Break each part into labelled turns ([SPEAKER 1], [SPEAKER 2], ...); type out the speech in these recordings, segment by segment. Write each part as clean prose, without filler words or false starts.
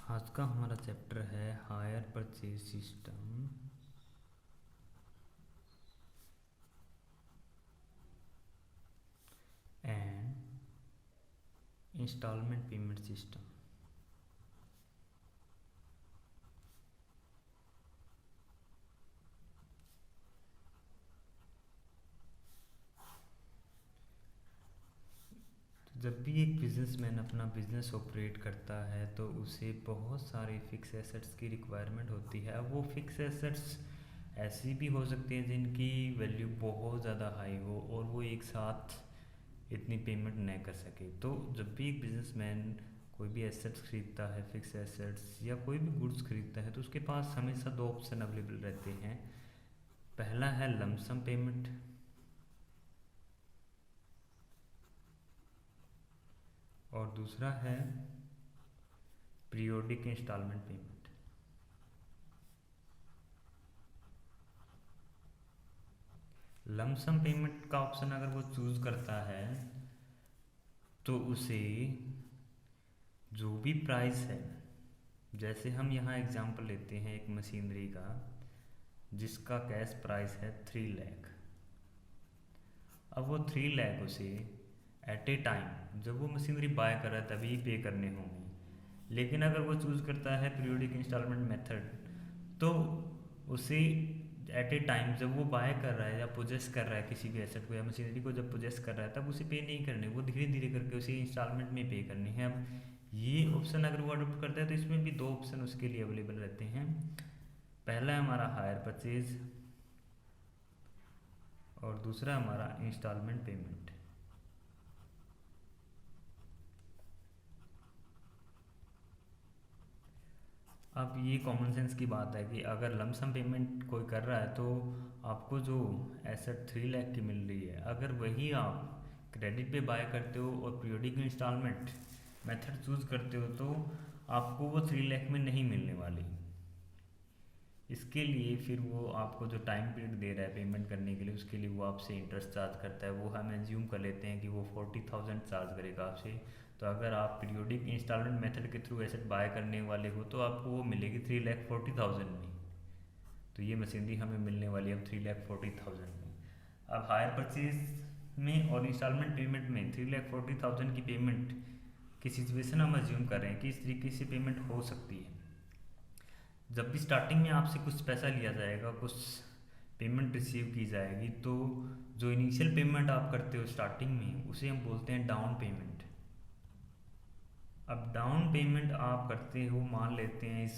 [SPEAKER 1] आज का हमारा चैप्टर है hire purchase system and instalment payment system. जब भी एक बिजनेसमैन अपना बिजनेस ऑपरेट करता है तो उसे बहुत सारे फिक्स एसेट्स की रिक्वायरमेंट होती है। अब वो फिक्स एसेट्स ऐसी भी हो सकती है जिनकी वैल्यू बहुत ज़्यादा हाई हो और वो एक साथ इतनी पेमेंट नहीं कर सके। तो जब भी एक बिजनेसमैन कोई भी एसेट्स खरीदता है, फिक्स एसेट्स या कोई भी गुड्स खरीदता है, तो उसके पास हमेशा दो ऑप्शन अवेलेबल रहते हैं। पहला है लमसम पेमेंट और दूसरा है periodic instalment payment. Lump sum payment का ऑप्शन अगर वो चूज़ करता है तो उसे जो भी प्राइस है, जैसे हम यहाँ एग्जांपल लेते हैं एक मशीनरी का जिसका कैश प्राइस है 3 लाख। अब वो 3 लाख उसे एट ए टाइम जब वो मशीनरी बाय कर रहा है तभी पे करने होंगे। लेकिन अगर वो चूज़ करता है पीरियोडिक इंस्टॉलमेंट मेथड तो उसे एट ए टाइम जब वो बाय कर रहा है या पोजेस कर रहा है किसी भी एसेट को या मशीनरी को, जब पोजेस कर रहा है तब उसे पे नहीं करने, वो धीरे धीरे करके उसे इंस्टॉलमेंट में पे करनी है। अब ये ऑप्शन अगर वो अडोप्ट करता है तो इसमें भी दो ऑप्शन उसके लिए अवेलेबल रहते हैं। पहला है हमारा हायर परचेज और दूसरा हमारा इंस्टॉलमेंट पेमेंट। अब ये कॉमन सेंस की बात है कि अगर लमसम पेमेंट कोई कर रहा है तो आपको जो एसेट 3 लाख की मिल रही है, अगर वही आप क्रेडिट पे बाय करते हो और पीरियोडिक इंस्टॉलमेंट मेथड चूज़ करते हो तो आपको वो 3 लाख में नहीं मिलने वाली। इसके लिए फिर वो आपको जो टाइम पीरियड दे रहा है पेमेंट करने के लिए, उसके लिए वो आपसे इंटरेस्ट चार्ज करता है। वो हम एज्यूम कर लेते हैं कि वो 40,000 चार्ज करेगा आपसे। तो अगर आप पीरियोडिक इंस्टॉलमेंट मेथड के थ्रू एसेट बाय करने वाले हो तो आपको वो मिलेगी 3,40,000 में। तो ये मशीनरी हमें मिलने वाली है अब 3,40,000 में। अब हायर परचेज में और इंस्टॉलमेंट पेमेंट में 3,40,000 की पेमेंट की सिचुएशन हम एज्यूम कर रहे हैं कि इस तरीके से पेमेंट हो सकती है। जब भी स्टार्टिंग में आपसे कुछ पैसा लिया जाएगा, कुछ पेमेंट रिसीव की जाएगी, तो जो इनिशियल पेमेंट आप करते हो स्टार्टिंग में उसे हम बोलते हैं डाउन पेमेंट। अब डाउन पेमेंट आप करते हो, मान लेते हैं इस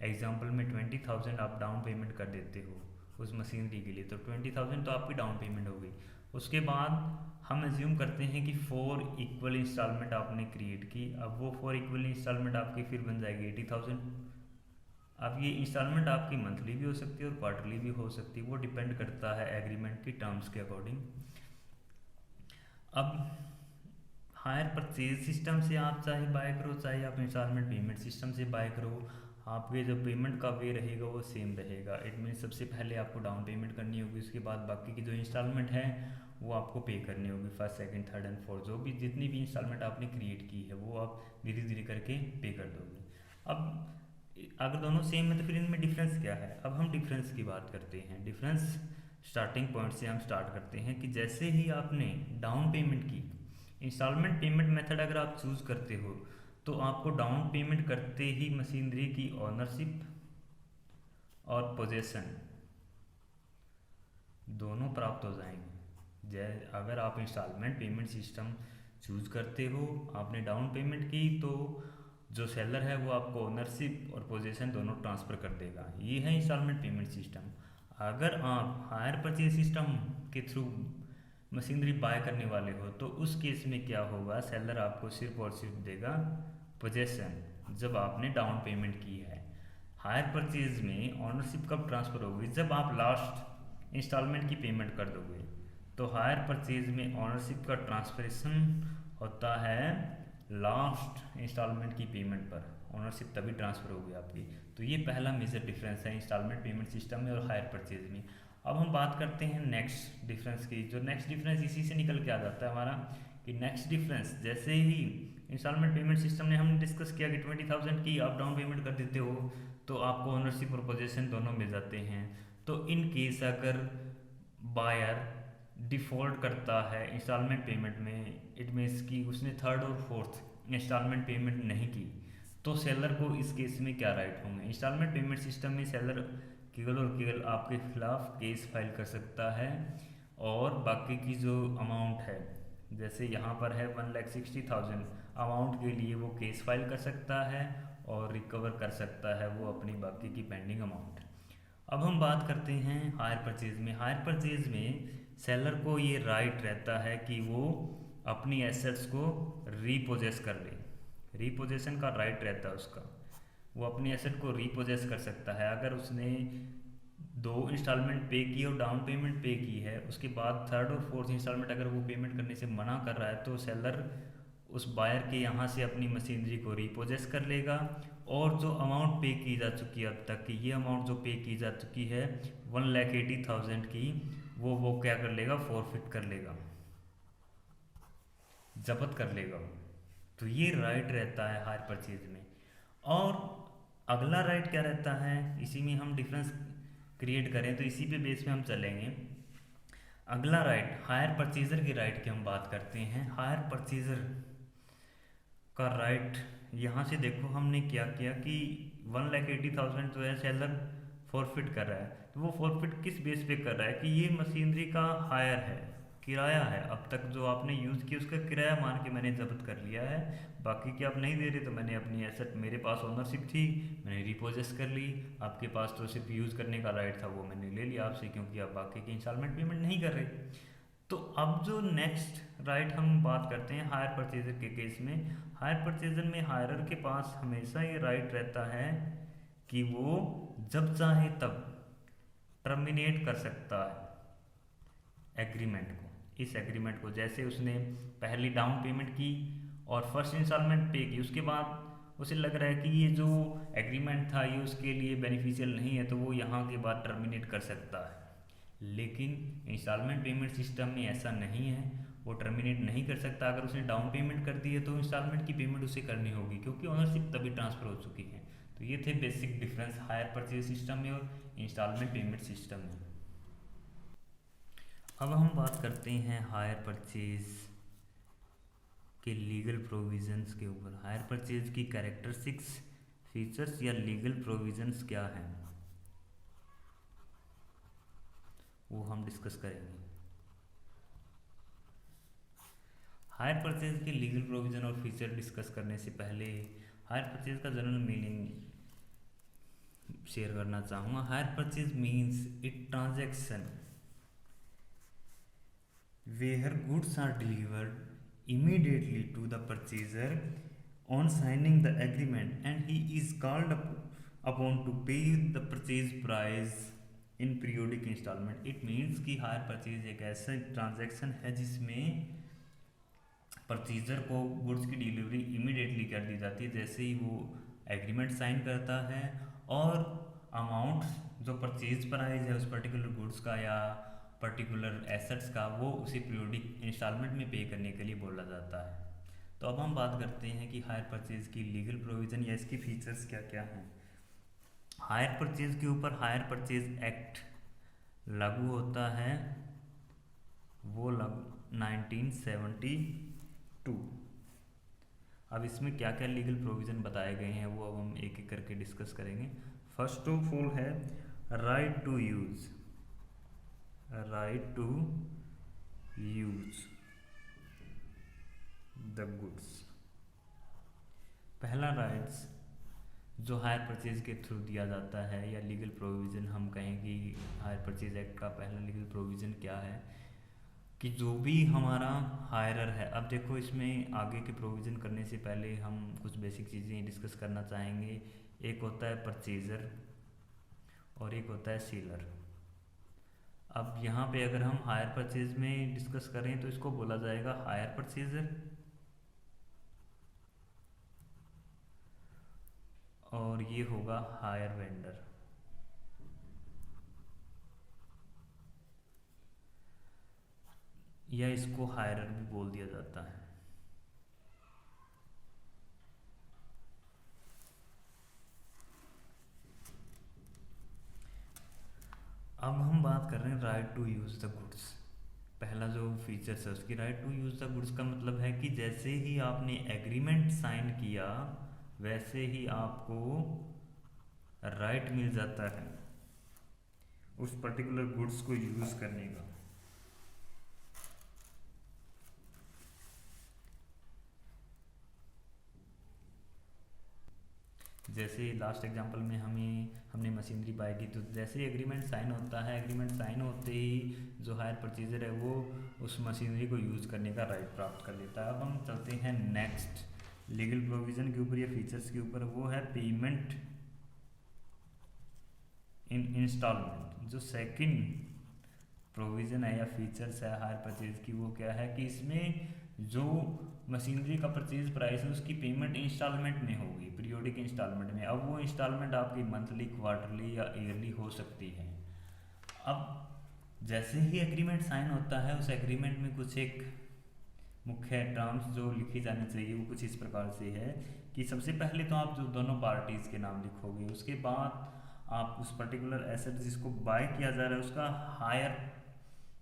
[SPEAKER 1] एग्जांपल में 20,000 आप डाउन पेमेंट कर देते हो उस मशीनरी के लिए, तो 20,000 तो आपकी डाउन पेमेंट हो गई। उसके बाद हम एज्यूम करते हैं कि 4 इक्वल इंस्टॉलमेंट आपने क्रिएट की। अब वो 4 इक्वल इंस्टॉलमेंट आपकी फिर बन जाएगी 80,000। अब ये इंस्टॉलमेंट आपकी मंथली भी हो सकती है और क्वार्टरली भी हो सकती है, वो डिपेंड करता है एग्रीमेंट की टर्म्स के अकॉर्डिंग। अब हायर परचेज सिस्टम से आप चाहे बाय करो चाहे आप इंस्टॉलमेंट पेमेंट सिस्टम से बाय करो, आपके जो पेमेंट का वे रहेगा वो सेम रहेगा। इट मीन सबसे पहले आपको डाउन पेमेंट करनी होगी, उसके बाद बाकी की जो इंस्टॉलमेंट है वो आपको पे करनी होगी। First, second, third and fourth जो भी जितनी भी इंस्टॉलमेंट आपने क्रिएट की है वो आप धीरे धीरे करके पे कर दोगे। अब अगर दोनों सेम है तो फिर इनमें डिफरेंस क्या है। अब हम डिफरेंस की बात करते हैं। डिफरेंस स्टार्टिंग पॉइंट से हम स्टार्ट करते हैं कि जैसे ही आपने डाउन पेमेंट की, इंस्टॉलमेंट पेमेंट मेथड अगर आप चूज़ करते हो तो आपको डाउन पेमेंट करते ही मशीनरी की ऑनरशिप और पोजेसन दोनों प्राप्त हो जाएंगे। जैसे अगर आप इंस्टॉलमेंट पेमेंट सिस्टम चूज़ करते हो, आपने डाउन पेमेंट की, तो जो सेलर है वो आपको ओनरशिप और पोजीशन दोनों ट्रांसफ़र कर देगा। ये है इंस्टॉलमेंट पेमेंट सिस्टम। अगर आप हायर परचेज सिस्टम के थ्रू मशीनरी बाय करने वाले हो तो उस केस में क्या होगा, सेलर आपको सिर्फ और सिर्फ देगा पोजेशन जब आपने डाउन पेमेंट की है। हायर परचेज में ऑनरशिप कब ट्रांसफ़र होगी, जब आप लास्ट इंस्टॉलमेंट की पेमेंट कर दोगे। तो हायर परचेज में ऑनरशिप का ट्रांसफरेशन होता है लास्ट इंस्टॉलमेंट की पेमेंट पर, ओनरशिप तभी ट्रांसफ़र होगी आपकी। तो ये पहला मेजर डिफरेंस है इंस्टॉलमेंट पेमेंट सिस्टम में और हायर परचेज में। अब हम बात करते हैं नेक्स्ट डिफरेंस की। जो नेक्स्ट डिफरेंस इसी से निकल के आ जाता है हमारा कि नेक्स्ट डिफरेंस जैसे ही इंस्टॉलमेंट पेमेंट सिस्टम ने हमने डिस्कस किया कि 20,000 की आप डाउन पेमेंट कर देते हो तो आपको ओनरशिप और पोजेसन दोनों मिल जाते हैं। तो इन केस अगर बायर डिफ़ॉल्ट करता है इंस्टॉलमेंट पेमेंट में, इट मीन्स कि उसने थर्ड और फोर्थ इंस्टॉलमेंट पेमेंट नहीं की, तो सेलर को इस केस में क्या राइट होंगे? इंस्टॉलमेंट पेमेंट सिस्टम में सेलर केवल और केवल आपके खिलाफ केस फाइल कर सकता है, और बाकी की जो अमाउंट है, जैसे यहाँ पर है 1,60,000 अमाउंट के लिए वो केस फाइल कर सकता है और रिकवर कर सकता है वो अपनी बाकी की पेंडिंग अमाउंट। अब हम बात करते हैं हायर परचेज में। हायर परचेज में सेलर को ये राइट रहता है कि वो अपनी एसेट्स को रीपोजेस कर ले, रीपोजेशन का राइट रहता है उसका, वो अपनी एसेट को रीपोजेस कर सकता है। अगर उसने 2 इंस्टॉलमेंट पे की और डाउन पेमेंट पे की है, उसके बाद थर्ड और फोर्थ इंस्टॉलमेंट अगर वो पेमेंट करने से मना कर रहा है, तो सेलर उस बायर के यहाँ से अपनी मशीनरी को रीपोजेस कर लेगा, और जो अमाउंट पे की जा चुकी है अब तक की, ये अमाउंट जो पे की जा चुकी है 1,80,000 की, वो क्या कर लेगा, फॉरफिट कर लेगा, जब्त कर लेगा। तो ये राइट रहता है हायर परचेज में। और अगला राइट क्या रहता है, इसी में हम डिफरेंस क्रिएट करें तो इसी पे बेस में हम चलेंगे। अगला राइट हायर परचेजर की राइट की हम बात करते हैं। हायर परचेजर का राइट यहाँ से देखो हमने क्या किया कि 1,80,000 जो है सेलर फॉरफिट कर रहा है, तो वो फॉरफिट किस बेस पे कर रहा है कि ये मशीनरी का हायर है, किराया है, अब तक जो आपने यूज़ किया उसका किराया मान के मैंने जब्त कर लिया है, बाकी की आप नहीं दे रहे तो मैंने अपनी एसेट, मेरे पास ओनरशिप थी, मैंने रिपोजेस कर ली, आपके पास तो सिर्फ यूज़ करने का राइट था वो मैंने ले लिया आपसे, क्योंकि आप बाकी की इंस्टॉलमेंट पेमेंट नहीं कर रहे। तो अब जो नेक्स्ट राइट हम बात करते हैं हायर परचेजर के केस में। हायर परचेजर में हायरर के पास हमेशा ये राइट रहता है कि वो जब चाहे तब टर्मिनेट कर सकता है एग्रीमेंट को, इस एग्रीमेंट को। जैसे उसने पहली डाउन पेमेंट की और फर्स्ट इंस्टॉलमेंट पे की, उसके बाद उसे लग रहा है कि ये जो एग्रीमेंट था ये उसके लिए बेनिफिशियल नहीं है, तो वो यहाँ के बाद टर्मिनेट कर सकता है। लेकिन इंस्टॉलमेंट पेमेंट सिस्टम में ऐसा नहीं है, वो टर्मिनेट नहीं कर सकता। अगर उसने डाउन पेमेंट कर दी है तो इंस्टॉलमेंट की पेमेंट उसे करनी होगी, क्योंकि ओनरशिप तभी ट्रांसफ़र हो चुकी है। तो ये थे basic difference higher purchase system में और इंस्टॉलमेंट पेमेंट सिस्टम में। अब हम बात करते हैं हायर परचेज के लीगल प्रोविजंस के ऊपर। हायर परचेज की कैरेक्टरिस्टिक्स, फीचर्स या लीगल प्रोविजंस क्या हैं, वो हम डिस्कस करेंगे। हायर परचेज के लीगल प्रोविजन और फीचर डिस्कस करने से पहले हायर परचेज का जनरल मीनिंग शेयर करना चाहूँगा। Hire purchase means it transaction where goods are delivered immediately to the purchaser on signing the agreement, and he is called upon to pay the purchase price in periodic installment. It means कि hire purchase एक ऐसा transaction है जिसमें purchaser को goods की delivery immediately कर दी जाती है जैसे ही वो एग्रीमेंट साइन करता है, और अमाउंट जो परचेज प्राइस है उस पर्टिकुलर गुड्स का या पर्टिकुलर एसेट्स का, वो उसे पीरियोडिक इंस्टॉलमेंट में पे करने के लिए बोला जाता है। तो अब हम बात करते हैं कि हायर परचेज की लीगल प्रोविज़न या इसकी फीचर्स क्या क्या हैं। हायर परचेज के ऊपर हायर परचेज एक्ट लागू होता है, वो 1972। अब इसमें क्या क्या लीगल प्रोविज़न बताए गए हैं वो अब हम एक एक करके डिस्कस करेंगे। फर्स्ट ऑफ ऑल है right to use, right to use the goods. पहला राइट्स जो हायर परचेज के थ्रू दिया जाता है या लीगल प्रोविज़न हम कहें कि हायर परचेज एक्ट का पहला लीगल प्रोविज़न क्या है कि जो भी हमारा हायरर है, अब देखो इसमें आगे के प्रोविज़न करने से पहले हम कुछ बेसिक चीज़ें डिस्कस करना चाहेंगे। एक होता है परचेज़र और एक होता है सेलर। अब यहाँ पे अगर हम हायर परचेज में डिस्कस करें तो इसको बोला जाएगा हायर परचेजर, और ये होगा हायर वेंडर। या इसको हायरर भी बोल दिया जाता है। बात कर रहे हैं right to use the goods. पहला जो फीचर्स है उसकी right to use the goods का मतलब है कि जैसे ही आपने एग्रीमेंट साइन किया वैसे ही आपको राइट मिल जाता है उस पर्टिकुलर गुड्स को यूज़ करने का। जैसे लास्ट एग्जांपल में हमने मशीनरी बाय की, तो जैसे ही एग्रीमेंट साइन होता है, एग्रीमेंट साइन होते ही जो हायर परचेजर है वो उस मशीनरी को यूज़ करने का राइट प्राप्त कर लेता है। अब हम चलते हैं नेक्स्ट लीगल प्रोविज़न के ऊपर या फीचर्स के ऊपर, वो है पेमेंट इन इंस्टॉलमेंट। जो सेकंड प्रोविज़न है या फीचर्स है हायर परचेज की, वो क्या है कि इसमें जो मशीनरी का परचेज प्राइस है उसकी पेमेंट इंस्टॉलमेंट में होगी, पीरियोडिक इंस्टॉलमेंट में। अब वो इंस्टॉलमेंट आपकी मंथली, क्वार्टरली या ईयरली हो सकती है। अब जैसे ही एग्रीमेंट साइन होता है उस एग्रीमेंट में कुछ एक मुख्य टर्म्स जो लिखी जानी चाहिए वो कुछ इस प्रकार से है कि सबसे पहले तो आप जो दोनों पार्टीज़ के नाम लिखोगे, उसके बाद आप उस पर्टिकुलर एसेट जिसको बाय किया जा रहा है उसका higher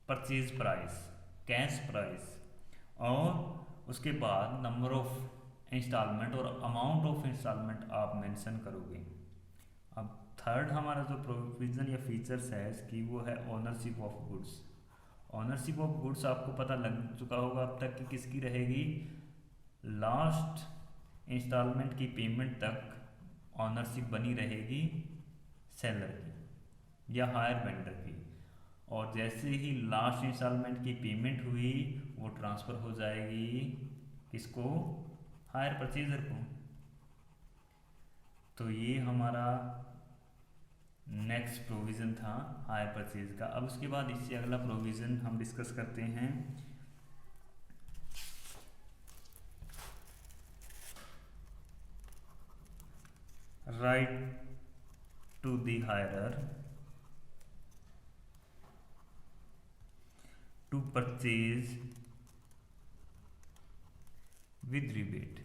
[SPEAKER 1] purchase price, cash price, और उसके बाद नंबर ऑफ इंस्टॉलमेंट और अमाउंट ऑफ इंस्टॉलमेंट आप मेंशन करोगे। अब थर्ड हमारा जो प्रोविज़न या फीचर्स है इसकी वो है ownership of goods. Ownership of goods आपको पता लग चुका होगा अब तक कि किसकी रहेगी, लास्ट इंस्टॉलमेंट की पेमेंट तक ओनरशिप बनी रहेगी सेलर की या हायर वेंडर की, और जैसे ही लास्ट इंस्टॉलमेंट की पेमेंट हुई वो ट्रांसफ़र हो जाएगी किसको, हायर परचेजर को। तो ये हमारा नेक्स्ट प्रोविज़न था हायर परचेज का। अब उसके बाद इससे अगला प्रोविज़न हम डिस्कस करते हैं right to the hirer to purchase with rebate.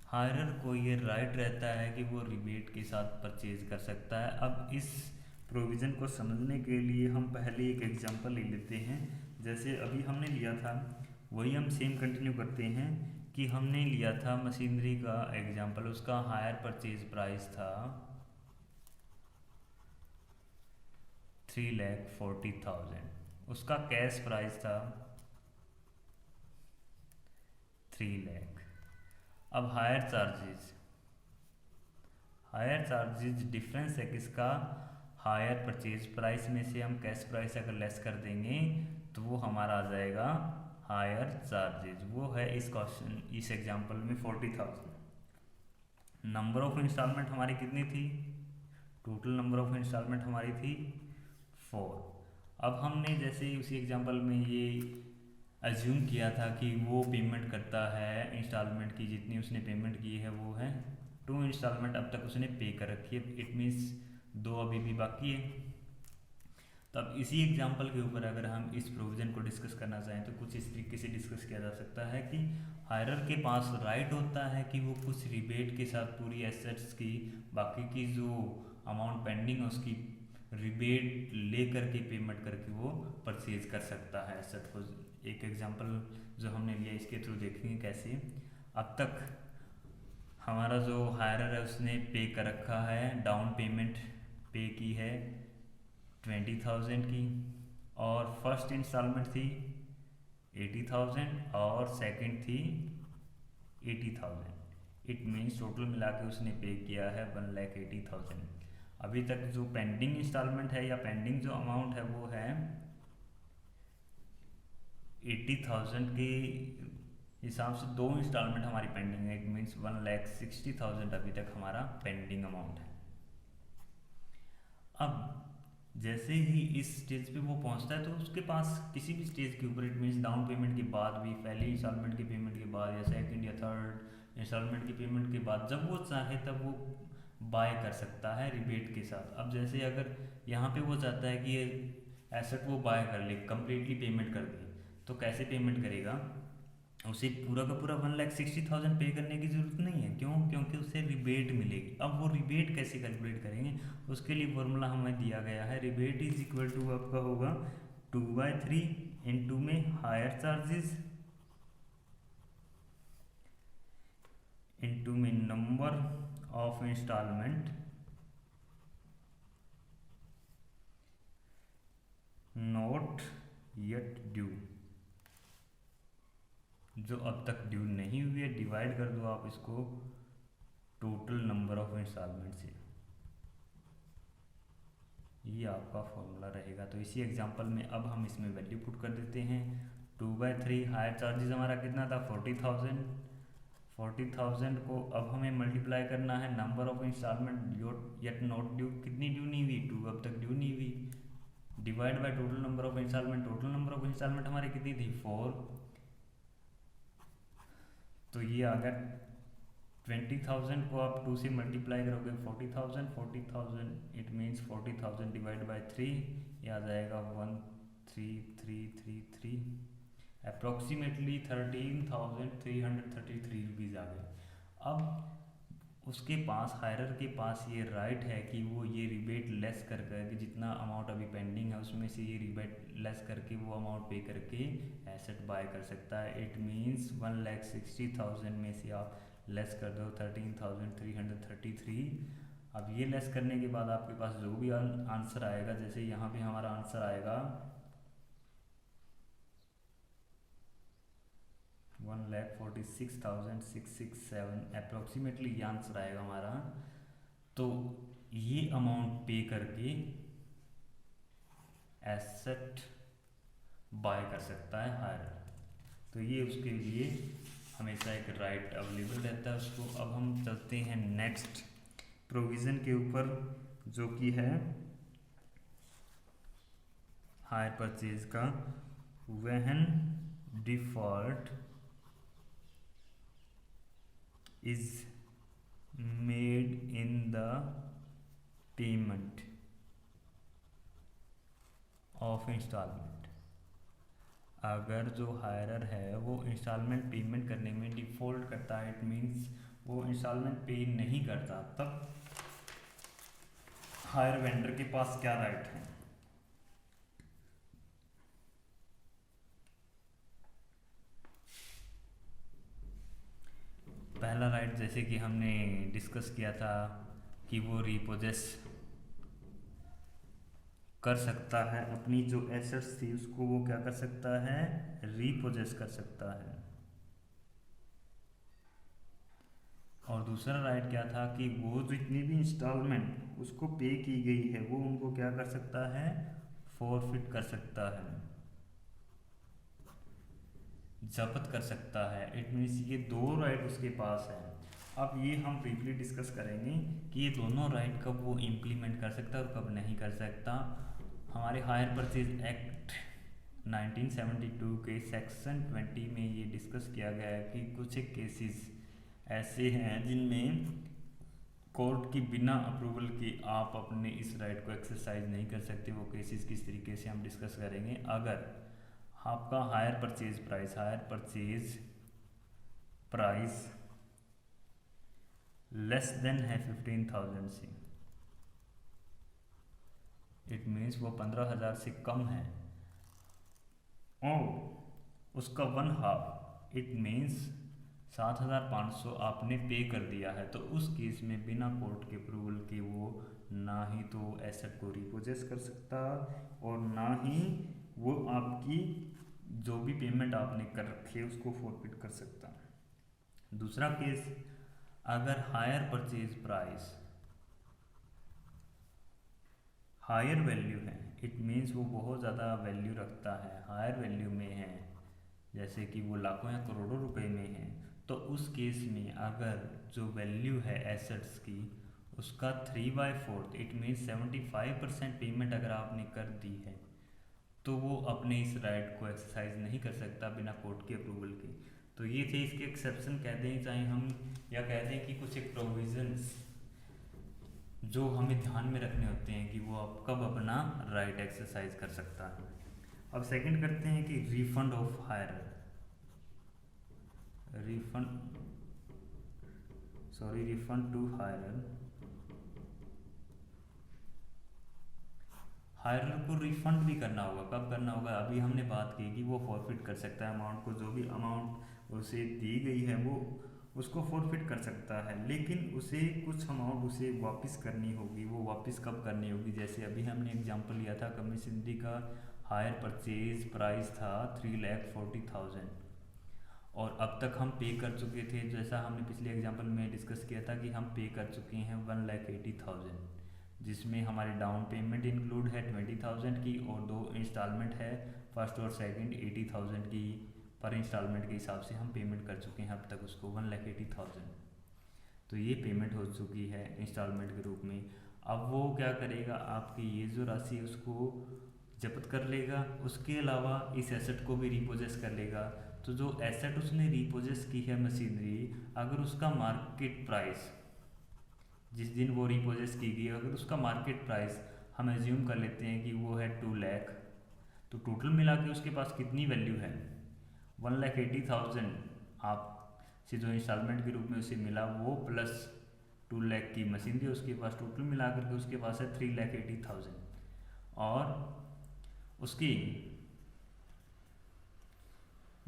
[SPEAKER 1] Hirer को ये राइट रहता है कि वो रिबेट के साथ परचेज कर सकता है। अब इस प्रोविज़न को समझने के लिए हम पहले एक एग्जांपल ले लेते हैं। जैसे अभी हमने लिया था वही हम सेम कंटिन्यू करते हैं कि हमने लिया था मशीनरी का एग्जांपल, उसका हायर परचेज प्राइस था 3,40,000, उसका कैश प्राइस था 3 लाख। अब हायर चार्जेज डिफरेंस है किसका, हायर परचेज प्राइस में से हम कैश प्राइस अगर लेस कर देंगे तो वो हमारा आ जाएगा हायर चार्जेज। वो है इस क्वेश्चन, इस एग्जांपल में 40,000। नंबर ऑफ इंस्टॉलमेंट हमारी कितनी थी, टोटल नंबर ऑफ इंस्टॉलमेंट हमारी थी 4। अब हमने जैसे उसी एग्जांपल में ये अज्यूम किया था कि वो पेमेंट करता है इंस्टॉलमेंट की, जितनी उसने पेमेंट की है वो है 2 इंस्टॉलमेंट अब तक उसने पे कर रखी है, इट मीन्स 2 अभी भी बाकी है। तब इसी एग्जांपल के ऊपर अगर हम इस प्रोविज़न को डिस्कस करना चाहें तो कुछ इस तरीके से डिस्कस किया जा सकता है कि हायरर के पास राइट होता है कि वो कुछ रिबेट के साथ पूरी एसेट्स की बाकी की जो अमाउंट पेंडिंग है उसकी रिबेट ले करके पेमेंट करके वो परचेज कर सकता है एसेट को। एक एग्जांपल जो हमने लिया इसके थ्रू देखेंगे कैसे। अब तक हमारा जो हायरर है उसने पे कर रखा है, डाउन पेमेंट पे की है 20,000 की, और फर्स्ट इंस्टॉलमेंट थी 80,000 और सेकंड थी 80,000। इट मीन्स टोटल मिला के उसने पे किया है 1,80,000। अभी तक जो पेंडिंग इंस्टॉलमेंट है या पेंडिंग जो अमाउंट है वो है 80,000 के हिसाब से 2 इंस्टॉलमेंट हमारी पेंडिंग है, इट मीन्स 1,60,000 अभी तक हमारा पेंडिंग अमाउंट है। अब जैसे ही इस स्टेज पे वो पहुंचता है तो उसके पास किसी भी स्टेज के ऊपर, इट मीन्स डाउन पेमेंट के बाद भी, पहली इंस्टॉलमेंट की पेमेंट के बाद या सेकंड या थर्ड इंस्टॉलमेंट की पेमेंट के बाद, जब वो चाहे तब वो बाय कर सकता है रिबेट के साथ। अब जैसे अगर यहाँ पे वो चाहता है कि ये एसेट वो बाय कर ले, कम्प्लीटली पेमेंट कर दे, तो कैसे पेमेंट करेगा, उसे पूरा का पूरा 1,60,000 पे करने की ज़रूरत नहीं है। क्यों? क्योंकि उसे रिबेट मिलेगी। अब वो रिबेट कैसे कैलकुलेट करेंगे, उसके लिए फॉर्मूला हमें दिया गया है। रिबेट इज इक्वल टू आपका होगा 2/3 इंटू में हायर चार्जेस इंटू में number of instalment not yet due, जो अब तक ड्यू नहीं हुई है, डिवाइड कर दो आप इसको टोटल नंबर ऑफ इंस्टॉलमेंट से। ये आपका फॉर्मूला रहेगा। तो इसी एग्जांपल में अब हम इसमें वैल्यू पुट कर देते हैं। 2/3 हायर चार्जेस हमारा कितना था 40,000। 40,000 को अब हमें मल्टीप्लाई करना है number of instalment yet not due, कितनी ड्यू नहीं हुई, 2 अब तक ड्यू नहीं हुई, divide by total number of instalment. Total number of instalment हमारी कितनी थी 4, तो ये आ गया 20,000 को आप 2 से मल्टीप्लाई करोगे 40,000 इट मीन्स 40,000 डिवाइड बाय 3, ये आ जाएगा 13333, अप्रोक्सीमेटली 13,333 रुपीज़ आ गए। अब उसके पास हायरर के पास ये राइट है कि वो ये रिबेट लेस कर करके जितना अमाउंट अभी पेंडिंग है उसमें से ये रिबेट लेस करके वो अमाउंट पे करके एसेट बाय कर सकता है। इट मीन्स 1,60,000 में से आप लेस कर दो 13,333। अब ये लेस करने के बाद आपके पास जो भी आंसर आएगा, जैसे यहाँ पे हमारा आंसर आएगा 1,46,667 अप्रोक्सीमेटली ये आंसर आएगा हमारा। तो ये अमाउंट पे करके एसेट बाय कर सकता है हायर। तो ये उसके लिए हमेशा एक राइट अवेलेबल रहता है उसको। अब हम चलते हैं नेक्स्ट प्रोविज़न के ऊपर, जो कि है हायर परचेज का। When default is made in the payment of installment, अगर जो हायरर है वो इंस्टॉलमेंट पेमेंट करने में डिफ़ॉल्ट करता है, इट मीन्स वो इंस्टॉलमेंट पे नहीं करता, तब हायर वेंडर के पास क्या राइट है। पहला राइट जैसे कि हमने डिस्कस किया था कि वो रिपोजेस कर सकता है, अपनी जो एसेट्स थी उसको वो क्या कर सकता है, रिपोजेस कर सकता है। और दूसरा राइट क्या था कि वो जितनी भी इंस्टॉलमेंट उसको पे की गई है वो उनको क्या कर सकता है, फॉरफिट कर सकता है, जब्त कर सकता है। इट मीन्स ये दो राइट उसके पास है। अब ये हम ब्रीफली डिस्कस करेंगे कि ये दोनों राइट कब वो इम्प्लीमेंट कर सकता है और कब नहीं कर सकता। हमारे हायर परचेज एक्ट 1972 के सेक्शन 20 में ये डिस्कस किया गया है कि कुछ एक केसेस ऐसे हैं जिनमें कोर्ट की बिना अप्रूवल के आप अपने इस राइट को एक्सरसाइज नहीं कर सकते। वो केसेस किस तरीके से हम डिस्कस करेंगे। अगर आपका higher purchase price less than है 15,000 से, इट मीन्स वो 15,000 से कम है, और उसका 1/2 इट मीन्स 7,500 आपने पे कर दिया है, तो उस केस में बिना कोर्ट के अप्रूवल के वो ना ही तो एसेट को रिपोजेस कर सकता और ना ही वो आपकी जो भी पेमेंट आपने कर रखी है उसको फॉरफिट कर सकता। दूसरा केस, अगर hire purchase price higher value है, इट मीन्स वो बहुत ज़्यादा वैल्यू रखता है, हायर वैल्यू में है, जैसे कि वो लाखों या करोड़ों रुपए में है, तो उस केस में अगर जो वैल्यू है एसेट्स की उसका 3/4 इट मीन्स 75% पेमेंट अगर आपने कर दी है, तो वो अपने इस राइट को एक्सरसाइज नहीं कर सकता बिना कोर्ट के अप्रूवल के। तो ये थे इसके एक्सेप्शन कह दें चाहे हम, या कह दें कि कुछ एक प्रोविजंस जो हमें ध्यान में रखने होते हैं कि वो आप कब अपना राइट एक्सरसाइज कर सकता है। अब सेकंड करते हैं कि refund of hire. Refund refund to hirer. Hirer को रिफंड भी करना होगा। कब करना होगा? अभी हमने बात की कि वो फॉरफिट कर सकता है अमाउंट को, जो भी अमाउंट उसे दी गई है वो उसको फॉरफिट कर सकता है, लेकिन उसे कुछ अमाउंट उसे वापस करनी होगी। वो वापस कब करनी होगी? जैसे अभी हमने एग्जांपल लिया था, कमिश्नरी का हायर परचेज प्राइस था 3,40,000 और अब तक हम पे कर चुके थे, जैसा हमने पिछले एग्जांपल में डिस्कस किया था कि हम पे कर चुके हैं 1,80,000, जिसमें हमारी डाउन पेमेंट इंक्लूड है 20,000 की और 2 इंस्टॉलमेंट है, फर्स्ट और सेकंड 80,000 की पर इंस्टॉलमेंट के हिसाब से हम पेमेंट कर चुके हैं अब तक उसको 1,80,000। तो ये पेमेंट हो चुकी है इंस्टॉलमेंट के रूप में। अब वो क्या करेगा, आपकी ये जो राशि है उसको जब्त कर लेगा, उसके अलावा इस एसेट को भी रिपोजेस कर लेगा। तो जो एसेट उसने रिपोजेस की है मशीनरी, अगर उसका मार्केट प्राइस जिस दिन वो रिपोजेस की गई अगर उसका मार्केट प्राइस हम एज्यूम कर लेते हैं कि वो है 2 लाख, तो टोटल मिला के उसके पास कितनी वैल्यू है? 1,80,000 आप से जो इंस्टॉलमेंट के रूप में उसे मिला वो प्लस 2 लाख की मशीनरी उसके पास, टोटल मिला करके उसके पास है 3,80,000 और उसकी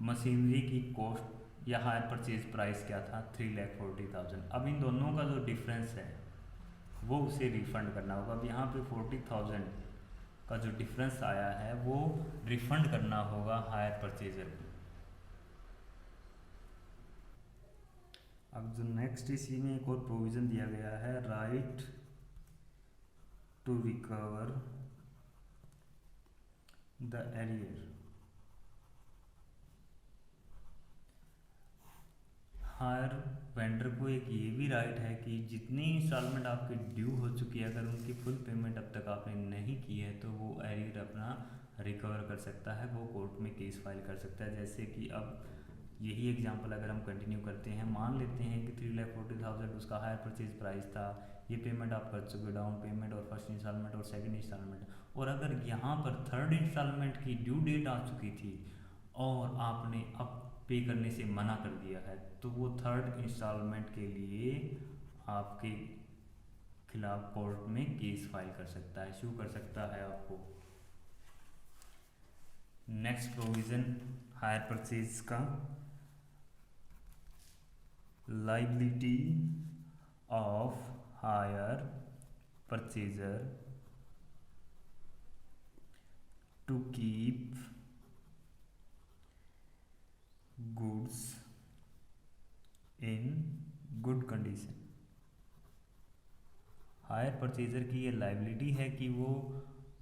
[SPEAKER 1] मशीनरी की कॉस्ट या हायर परचेज प्राइस क्या था? 3,40,000। अब इन दोनों का जो डिफरेंस है वो उसे रिफंड करना होगा। अब यहाँ पे 40,000 का जो डिफरेंस आया है वो रिफंड करना होगा हायर परचेजर को। अब जो नेक्स्ट इसी में एक और प्रोविज़न दिया गया है, right to recover the arrear. Hire vendor को एक ये भी राइट है कि जितनी इंस्टॉलमेंट आपकी ड्यू हो चुकी है अगर उनकी फुल पेमेंट अब तक आपने नहीं की है तो वो एरियर अपना रिकवर कर सकता है, वो कोर्ट में केस फाइल कर सकता है। जैसे कि अब यही एग्जांपल अगर हम कंटिन्यू करते हैं, मान लेते हैं कि 3,40,000 उसका हायर परचेज प्राइस था, ये पेमेंट आप कर चुके, डाउन पेमेंट और फर्स्ट इंस्टॉलमेंट और सेकंड इंस्टॉलमेंट, और अगर यहाँ पर थर्ड इंस्टॉलमेंट की ड्यू डेट आ चुकी थी और आपने अब पे करने से मना कर दिया है, तो वो थर्ड इंस्टॉलमेंट के लिए आपके खिलाफ कोर्ट में केस फाइल कर सकता है, इशू कर सकता है आपको। नेक्स्ट प्रोविज़न हायर परचेज का, liability of hire purchaser to keep goods in good condition. Hire purchaser की ये लाइबिलिटी है कि वो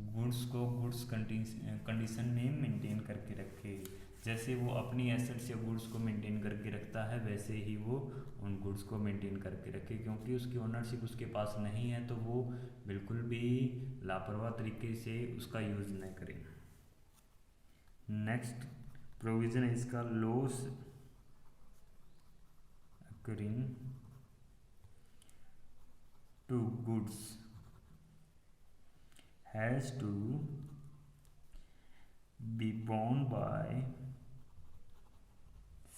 [SPEAKER 1] गुड्स को गुड्स कंडीशन में मेंटेन करके रखे। जैसे वो अपनी एसेट्स या गुड्स को मेंटेन करके रखता है वैसे ही वो उन गुड्स को मेंटेन करके रखे, क्योंकि उसकी ओनरशिप उसके पास नहीं है तो वो बिल्कुल भी लापरवाह तरीके से उसका यूज़ न करे। नेक्स्ट प्रोविज़न है इसका, loss occurring to goods has to be borne by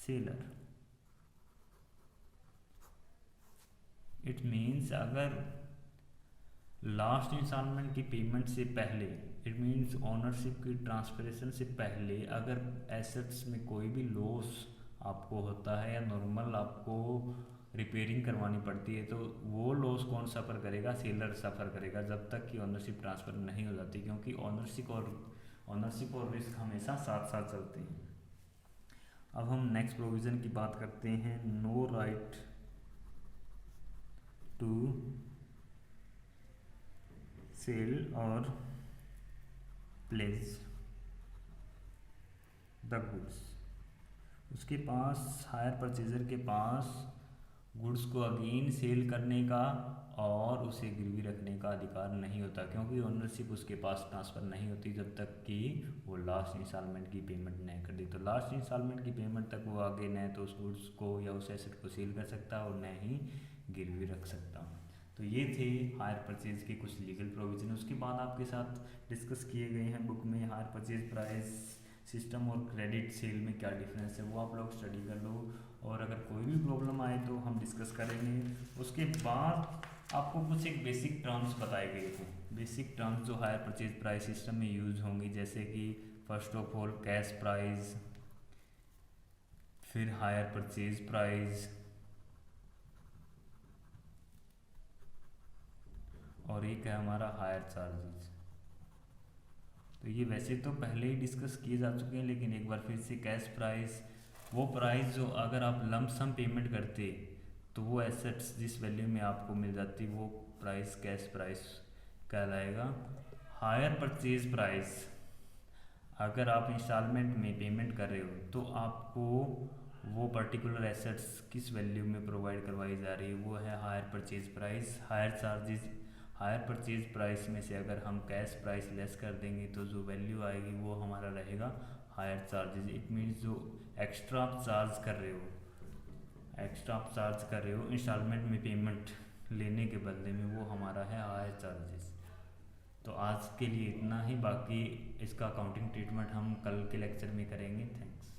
[SPEAKER 1] seller। It means अगर लास्ट इंस्टॉलमेंट की पेमेंट से पहले, इट मीन्स ओनरशिप की ट्रांसफरेशन से पहले अगर एसेट्स में कोई भी लॉस आपको होता है या नॉर्मल आपको रिपेयरिंग करवानी पड़ती है, तो वो लॉस कौन सफ़र करेगा? सेलर सफ़र करेगा, जब तक कि ओनरशिप ट्रांसफ़र नहीं हो जाती, क्योंकि ओनरशिप और रिस्क हमेशा साथ साथ चलते हैं। अब हम नेक्स्ट प्रोविज़न की बात करते हैं, नो राइट टू सेल और प्लेस द गुड्स। उसके पास, हायर परचेजर के पास गुड्स को अगेन सेल करने का और उसे गिरवी रखने का अधिकार नहीं होता, क्योंकि ओनरशिप उसके पास ट्रांसफ़र नहीं होती जब तक कि वो लास्ट इंस्टॉलमेंट की पेमेंट नहीं कर दी। तो लास्ट इंस्टॉलमेंट की पेमेंट तक वो आगे न तो उस गुड्स को या उस एसेट को सेल कर सकता और न ही गिरवी रख सकता। तो ये थे हायर परचेज के कुछ लीगल प्रोविजन। उसके बाद आपके साथ डिस्कस किए गए हैं बुक में हायर परचेज प्राइस सिस्टम और क्रेडिट सेल में क्या डिफरेंस है, वो आप लोग स्टडी कर लो। और अगर कोई भी प्रॉब्लम आए तो हम डिस्कस करेंगे। उसके बाद आपको कुछ एक बेसिक टर्म्स बताए गए थे, बेसिक टर्म्स जो हायर परचेज प्राइस सिस्टम में यूज होंगी, जैसे कि first of all cash price, फिर हायर परचेज प्राइस, और एक है हमारा हायर चार्जेस। तो ये वैसे तो पहले ही डिस्कस किए जा चुके हैं, लेकिन एक बार फिर से कैश प्राइस, वो प्राइस जो अगर आप लंप सम पेमेंट करते तो वो एसेट्स जिस वैल्यू में आपको मिल जाती वो प्राइस कैश प्राइस कहलाएगा। हायर परचेज प्राइस, अगर आप इंस्टॉलमेंट में पेमेंट कर रहे हो तो आपको वो पर्टिकुलर एसेट्स किस वैल्यू में प्रोवाइड करवाई जा रही है वो है hire purchase price. Higher charges, higher purchase price में से अगर हम कैश प्राइस लेस कर देंगे तो जो वैल्यू आएगी वो हमारा रहेगा हायर चार्जेस। इट मीन्स जो एक्स्ट्रा आप चार्ज कर रहे हो, एक्स्ट्रा आप चार्ज कर रहे हो इंस्टॉलमेंट में पेमेंट लेने के बदले में, वो हमारा है हायर चार्जेस। तो आज के लिए इतना ही, बाकी इसका अकाउंटिंग ट्रीटमेंट हम कल के लेक्चर में करेंगे। थैंक्स।